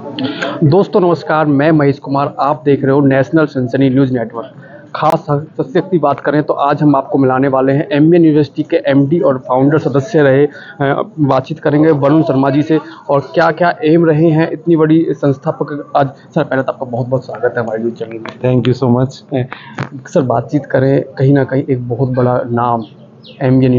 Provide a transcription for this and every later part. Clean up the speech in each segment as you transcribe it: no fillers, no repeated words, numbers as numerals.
दोस्तों नमस्कार, मैं महेश कुमार। आप देख रहे हो नेशनल सनसनी न्यूज़ नेटवर्क। खास सदस्य की बात करें तो आज हम आपको मिलाने वाले हैं एमबीएन यूनिवर्सिटी के एमडी और फाउंडर सदस्य रहे। बातचीत करेंगे वरुण शर्मा जी से और क्या क्या एम रहे हैं इतनी बड़ी संस्थापक। आज सर पहले तो आपका बहुत बहुत स्वागत है हमारे न्यूज़ चैनल में। Thank you so much. Sir बातचीत करें, कहीं ना कहीं एक बहुत बड़ा नाम MBN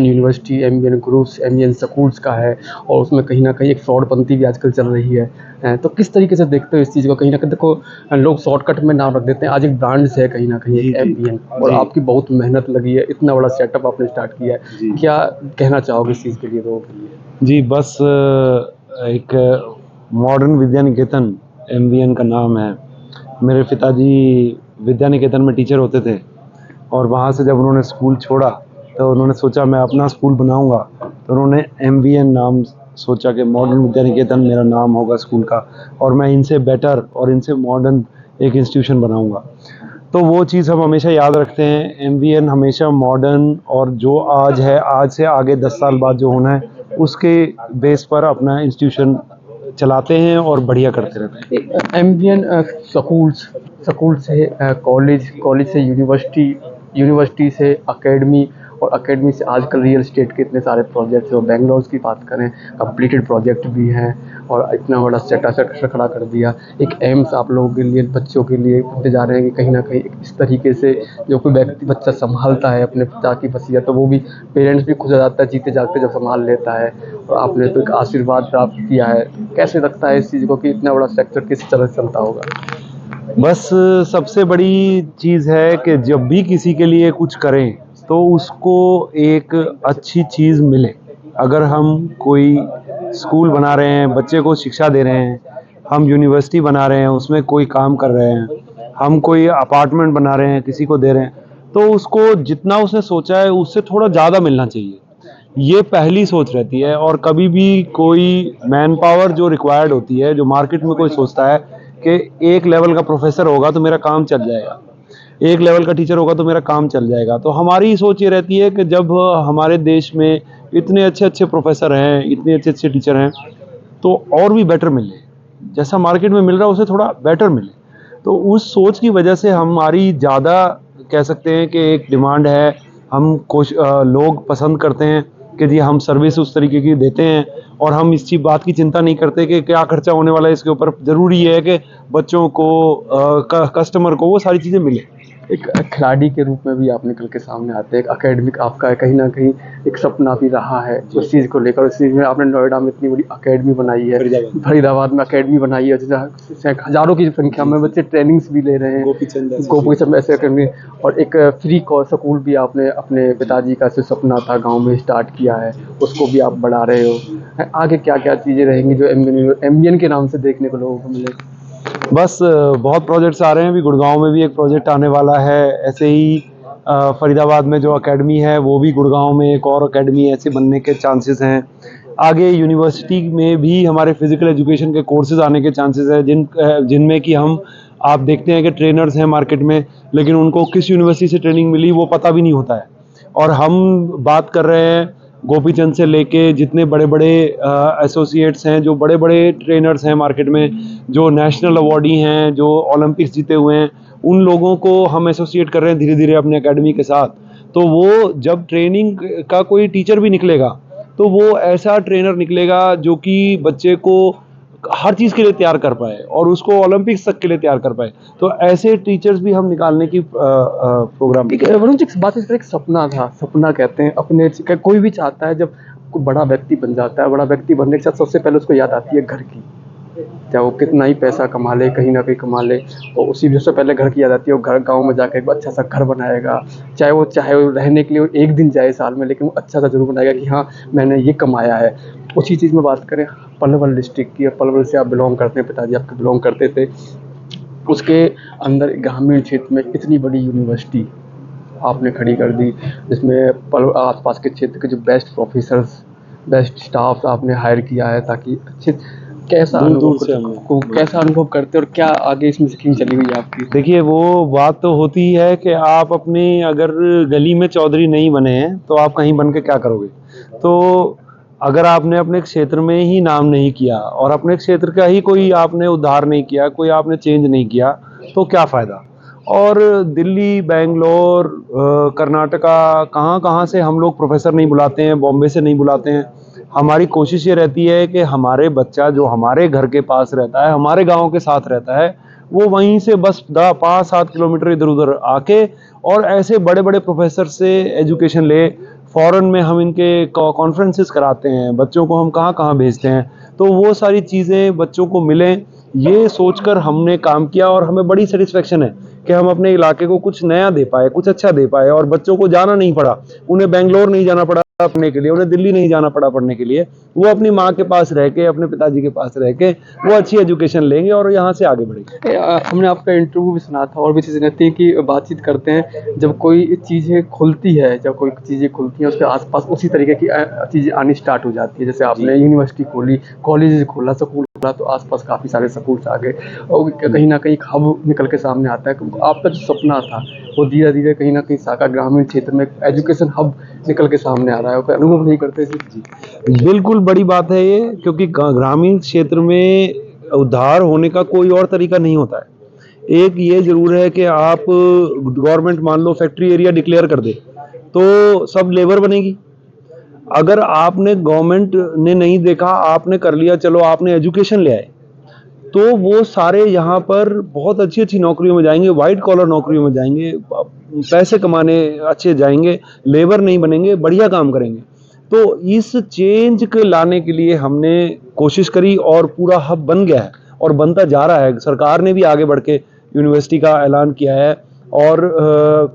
university, MBN groups, MBN schools का है और उसमें कहीं ना कहीं एक फ्रॉडपंती भी आजकल चल रही है। तो किस तरीके से देखते हो इस चीज़ को? कहीं ना कहीं देखो, लोग शॉर्टकट में नाम रख देते हैं। आज एक ब्रांड है कहीं ना कहीं एक एमबीएन, और आपकी बहुत मेहनत लगी है, इतना बड़ा सेटअप आपने स्टार्ट किया है। क्या कहना चाहोगे इस चीज़ के लिए, लोगों के लिए? जी बस एक मॉडर्न विद्या निकेतन एमवीएन का नाम है। मेरे पिताजी विद्या निकेतन में टीचर होते थे और वहाँ से जब उन्होंने स्कूल छोड़ा तो उन्होंने सोचा मैं अपना स्कूल बनाऊंगा, तो उन्होंने एमवीएन नाम सोचा कि मॉडर्न विद्या निकेतन मेरा नाम होगा स्कूल का, और मैं इनसे बेटर और इनसे मॉडर्न एक इंस्टीट्यूशन बनाऊंगा। तो वो चीज़ हम हमेशा याद रखते हैं। एमवीएन हमेशा मॉडर्न और जो आज है, आज से आगे 10 साल बाद जो होना है उसके बेस पर अपना इंस्टीट्यूशन चलाते हैं और बढ़िया करते रहते हैं। एमबीएन स्कूल से कॉलेज, कॉलेज से यूनिवर्सिटी, यूनिवर्सिटी से एकेडमी, और एकेडमी से आजकल रियल एस्टेट के इतने सारे प्रोजेक्ट्स हैं। बेंगलोर की बात करें, कंप्लीटेड प्रोजेक्ट भी हैं और इतना बड़ा सेटअप खड़ा कर दिया। एक एम्स आप लोगों के लिए, बच्चों के लिए बनते जा रहे हैं कि कहीं ना कहीं इस तरीके से जो कोई व्यक्ति बच्चा संभालता है अपने पिता की वसीयत, तो वो भी पेरेंट्स भी खुश हो जाता है जीते जागते जब संभाल लेता है। और आपने तो एक आशीर्वाद प्राप्त किया है। कैसे लगता है इस चीज़ को कि इतना बड़ा सेक्टर किस तरह से चलता होगा? बस सबसे बड़ी चीज़ है कि जब भी किसी के लिए कुछ करें तो उसको एक अच्छी चीज़ मिले। अगर हम कोई स्कूल बना रहे हैं, बच्चे को शिक्षा दे रहे हैं, हम यूनिवर्सिटी बना रहे हैं, उसमें कोई काम कर रहे हैं, हम कोई अपार्टमेंट बना रहे हैं, किसी को दे रहे हैं, तो उसको जितना उसने सोचा है उससे थोड़ा ज़्यादा मिलना चाहिए। ये पहली सोच रहती है। और कभी भी कोई मैन पावर जो रिक्वायर्ड होती है, जो मार्केट में कोई सोचता है कि एक लेवल का प्रोफेसर होगा तो मेरा काम चल जाएगा, एक लेवल का टीचर होगा तो मेरा काम चल जाएगा, तो हमारी सोच ये रहती है कि जब हमारे देश में इतने अच्छे अच्छे प्रोफेसर हैं, इतने अच्छे अच्छे टीचर हैं, तो और भी बेटर मिले, जैसा मार्केट में मिल रहा है उससे थोड़ा बेटर मिले। तो उस सोच की वजह से हमारी ज़्यादा कह सकते हैं कि एक डिमांड है। हम लोग पसंद करते हैं कि जी हम सर्विस उस तरीके की देते हैं और हम इस चीज़ बात की चिंता नहीं करते कि क्या खर्चा होने वाला है इसके ऊपर। ज़रूरी है कि बच्चों को कस्टमर को वो सारी चीज़ें मिले। एक खिलाड़ी के रूप में भी आप निकल के सामने आते हैं। एक एकेडमिक आपका कहीं ना कहीं एक सपना भी रहा है उस चीज़ को लेकर। उस चीज़ में आपने नोएडा में इतनी बड़ी एकेडमी बनाई है, फरीदाबाद में एकेडमी बनाई है, जैसे हज़ारों की संख्या में बच्चे ट्रेनिंग्स भी ले रहे हैं। गोपीचंद ऐसे एकेडमी, और एक फ्री कोर्स स्कूल भी आपने अपने पिताजी का जो सपना था गाँव में स्टार्ट किया है, उसको भी आप बढ़ा रहे हो। आगे क्या क्या चीज़ें रहेंगी जो एमबीएन के नाम से देखने को लोगों को मिलेगी? बस बहुत प्रोजेक्ट्स आ रहे हैं। अभी गुड़गांव में भी एक प्रोजेक्ट आने वाला है। ऐसे ही फरीदाबाद में जो एकेडमी है वो भी, गुड़गांव में एक और एकेडमी ऐसे बनने के चांसेस हैं। आगे यूनिवर्सिटी में भी हमारे फिजिकल एजुकेशन के कोर्सेज आने के चांसेस है, जिनमें कि हम आप देखते हैं कि ट्रेनर्स हैं मार्केट में, लेकिन उनको किस यूनिवर्सिटी से ट्रेनिंग मिली वो पता भी नहीं होता है। और हम बात कर रहे हैं गोपीचंद से लेके जितने बड़े बड़े एसोसिएट्स हैं, जो बड़े बड़े ट्रेनर्स हैं मार्केट में, जो नेशनल अवार्डी हैं, जो ओलंपिक्स जीते हुए हैं, उन लोगों को हम एसोसिएट कर रहे हैं धीरे धीरे अपने एकेडमी के साथ। तो वो जब ट्रेनिंग का कोई टीचर भी निकलेगा तो वो ऐसा ट्रेनर निकलेगा जो कि बच्चे को हर चीज़ के लिए तैयार कर पाए और उसको ओलंपिक्स तक के लिए तैयार कर पाए। तो ऐसे टीचर्स भी हम निकालने की प्रोग्राम। वरुण जी, बात इस तरह, एक सपना था, सपना कहते हैं अपने, कोई भी चाहता है जब कोई बड़ा व्यक्ति बन जाता है, बड़ा व्यक्ति बनने के साथ सबसे पहले उसको याद आती है घर की। चाहे वो कितना ही पैसा कमा ले, कहीं ना कहीं कमा ले, और उसी सबसे पहले घर की याद आती है। वो घर, गाँव में जाकर एक अच्छा सा घर बनाएगा, चाहे वो रहने के लिए एक दिन जाए साल में, लेकिन वो अच्छा सा जरूर बनाएगा कि हाँ मैंने ये कमाया है। उसी चीज़ में बात करें पलवल डिस्ट्रिक्ट की, और पलवल से आप बिलोंग करते हैं, पिताजी आपके बिलोंग करते थे, उसके अंदर ग्रामीण क्षेत्र में इतनी बड़ी यूनिवर्सिटी आपने खड़ी कर दी, जिसमें आसपास के क्षेत्र के जो बेस्ट प्रोफेसर्स, बेस्ट स्टाफ आपने हायर किया है, ताकि अच्छे, कैसा अनुभव करते और क्या आगे इसमें स्कीम चली हुई है आपकी? देखिए, वो बात तो होती है कि आप अपने अगर गली में चौधरी नहीं बने हैं तो आप कहीं बन के क्या करोगे। तो अगर आपने अपने क्षेत्र में ही नाम नहीं किया और अपने क्षेत्र का ही कोई आपने उद्धार नहीं किया, कोई आपने चेंज नहीं किया, तो क्या फ़ायदा। और दिल्ली, बेंगलोर, कर्नाटका, कहाँ कहाँ से हम लोग प्रोफेसर नहीं बुलाते हैं, बॉम्बे से नहीं बुलाते हैं। हमारी कोशिश ये रहती है कि हमारे बच्चा जो हमारे घर के पास रहता है, हमारे गांव के साथ रहता है, वो वहीं से बस 5-7 किलोमीटर इधर उधर आके और ऐसे बड़े बड़े प्रोफेसर से एजुकेशन ले। फॉरेन में हम इनके कॉन्फ्रेंसेस कराते हैं, बच्चों को हम कहाँ कहाँ भेजते हैं, तो वो सारी चीज़ें बच्चों को मिलें, ये सोचकर हमने काम किया। और हमें बड़ी सेटिस्फेक्शन है कि हम अपने इलाके को कुछ नया दे पाए, कुछ अच्छा दे पाए। और बच्चों को जाना नहीं पड़ा, उन्हें बेंगलोर नहीं जाना पड़ा पढ़ने के लिए, उन्हें दिल्ली नहीं जाना पड़ा पढ़ने के लिए। वो अपनी माँ के पास रह के, अपने पिताजी के पास रह के वो अच्छी एजुकेशन लेंगे और यहाँ से आगे बढ़ेंगे। हमने आपका इंटरव्यू भी सुना था और भी चीज़ें रहती हैं कि बातचीत करते हैं, जब कोई चीज़ें खुलती है, जब कोई चीज़ें खुलती हैं उसके आसपास उसी तरीके की चीज़ें आनी स्टार्ट हो जाती है। जैसे आपने यूनिवर्सिटी खोली, कॉलेज खोला, स्कूल खोला, तो आसपास काफ़ी सारे स्कूल्स आ गए और कहीं ना कहीं हब निकल के सामने आता है। आपका जो सपना था वो धीरे धीरे कहीं ना कहीं साका ग्रामीण क्षेत्र में एजुकेशन हब निकल के सामने आ रहा है, कोई अनुभव नहीं करते जी? बिल्कुल बड़ी बात है ये, क्योंकि ग्रामीण क्षेत्र में उद्धार होने का कोई और तरीका नहीं होता है। एक ये जरूर है कि आप गवर्नमेंट मान लो फैक्ट्री एरिया डिक्लेयर कर दे तो सब लेबर बनेगी। अगर आपने गवर्नमेंट ने नहीं देखा, आपने कर लिया, चलो आपने एजुकेशन ले आए, तो वो सारे यहाँ पर बहुत अच्छी अच्छी नौकरियों में जाएंगे, वाइट कॉलर नौकरियों में जाएंगे, पैसे कमाने अच्छे जाएंगे, लेबर नहीं बनेंगे, बढ़िया काम करेंगे। तो इस चेंज को लाने के लिए हमने कोशिश करी और पूरा हब बन गया है और बनता जा रहा है। सरकार ने भी आगे बढ़ के यूनिवर्सिटी का ऐलान किया है और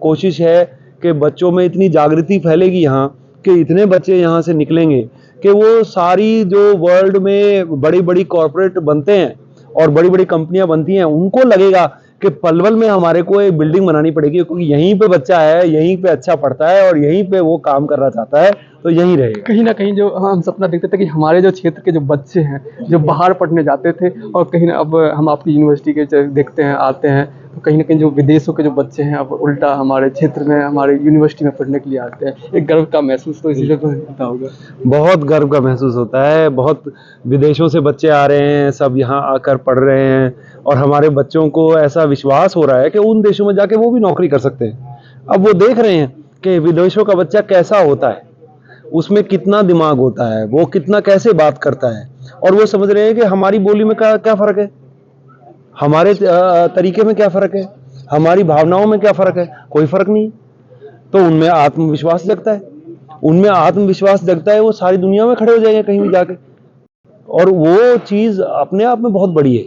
कोशिश है कि बच्चों में इतनी जागृति फैलेगी यहाँ कि इतने बच्चे यहाँ से निकलेंगे कि वो सारी जो वर्ल्ड में बड़ी बड़ी कॉरपोरेट बनते हैं और बड़ी बड़ी कंपनियां बनती हैं, उनको लगेगा कि पलवल में हमारे को एक बिल्डिंग बनानी पड़ेगी, क्योंकि यहीं पे बच्चा है, यहीं पे अच्छा पढ़ता है और यहीं पे वो काम करना चाहता है, तो यहीं रहेगा। कहीं ना कहीं जो हम सपना देखते थे कि हमारे जो क्षेत्र के जो बच्चे हैं जो बाहर पढ़ने जाते थे, और कहीं ना अब हम आपकी यूनिवर्सिटी के देखते हैं, आते हैं, तो कहीं ना कहीं जो विदेशों के जो बच्चे हैं अब उल्टा हमारे क्षेत्र में, हमारे यूनिवर्सिटी में पढ़ने के लिए आते हैं। एक गर्व का महसूस तो इसी जगह होता होगा। बहुत गर्व का महसूस होता है। बहुत विदेशों से बच्चे आ रहे हैं, सब यहाँ आकर पढ़ रहे हैं और हमारे बच्चों को ऐसा विश्वास हो रहा है कि उन देशों में जाके वो भी नौकरी कर सकते हैं। अब वो देख रहे हैं कि विदेशों का बच्चा कैसा होता है, उसमें कितना दिमाग होता है, वो कितना कैसे बात करता है, और वो समझ रहे हैं कि हमारी बोली में क्या फ़र्क है, हमारे तरीके में क्या फ़र्क है, हमारी भावनाओं में क्या फ़र्क है। कोई फ़र्क नहीं। तो उनमें आत्मविश्वास जगता है, वो सारी दुनिया में खड़े हो जाएंगे कहीं भी जाके, और वो चीज़ अपने आप में बहुत बड़ी है।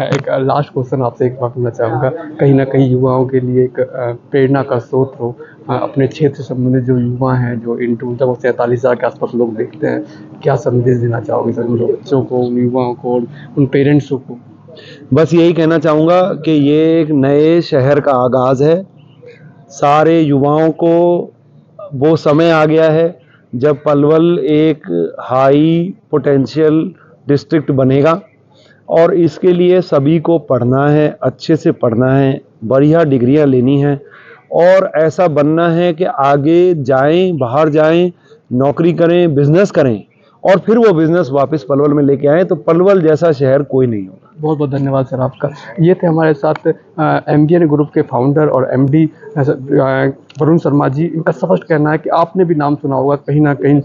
एक लास्ट क्वेश्चन आपसे एक बार पूछना चाहूँगा, कहीं ना कहीं युवाओं के लिए एक प्रेरणा का स्रोत हो, अपने क्षेत्र से संबंधित जो युवा हैं, जो इंटू तक 47,000 के आसपास लोग देखते हैं, क्या संदेश देना चाहोगे सर उन बच्चों को, उन युवाओं को, उन पेरेंट्सों को? बस यही कहना चाहूँगा कि ये एक नए शहर का आगाज़ है। सारे युवाओं को वो समय आ गया है जब पलवल एक हाई पोटेंशियल डिस्ट्रिक्ट बनेगा, और इसके लिए सभी को पढ़ना है, अच्छे से पढ़ना है, बढ़िया डिग्रियां लेनी है और ऐसा बनना है कि आगे जाएं, बाहर जाएं, नौकरी करें, बिजनेस करें और फिर वो बिजनेस वापस पलवल में लेके आएं, तो पलवल जैसा शहर कोई नहीं होगा। बहुत बहुत धन्यवाद सर आपका। ये थे हमारे साथ MBN ग्रुप के फाउंडर और MD वरुण शर्मा जी। इनका स्पष्ट कहना है कि आपने भी नाम सुना होगा, कहीं ना कहीं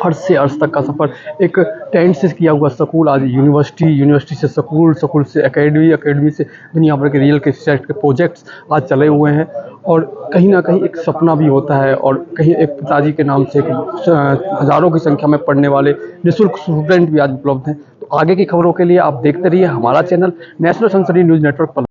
फर्स्ट से अर्श तक का सफ़र, एक टेंट से किया हुआ स्कूल आज यूनिवर्सिटी, यूनिवर्सिटी से स्कूल, स्कूल से एकेडमी, एकेडमी से दुनिया भर के रियल के सेट के प्रोजेक्ट्स आज चले हुए हैं। और कहीं ना कहीं एक सपना भी होता है, और कहीं एक पिताजी के नाम से हज़ारों की संख्या में पढ़ने वाले निःशुल्क स्टूडेंट भी आज उपलब्ध हैं। तो आगे की खबरों के लिए आप देखते रहिए हमारा चैनल नेशनल सनसनी न्यूज़ नेटवर्क पर।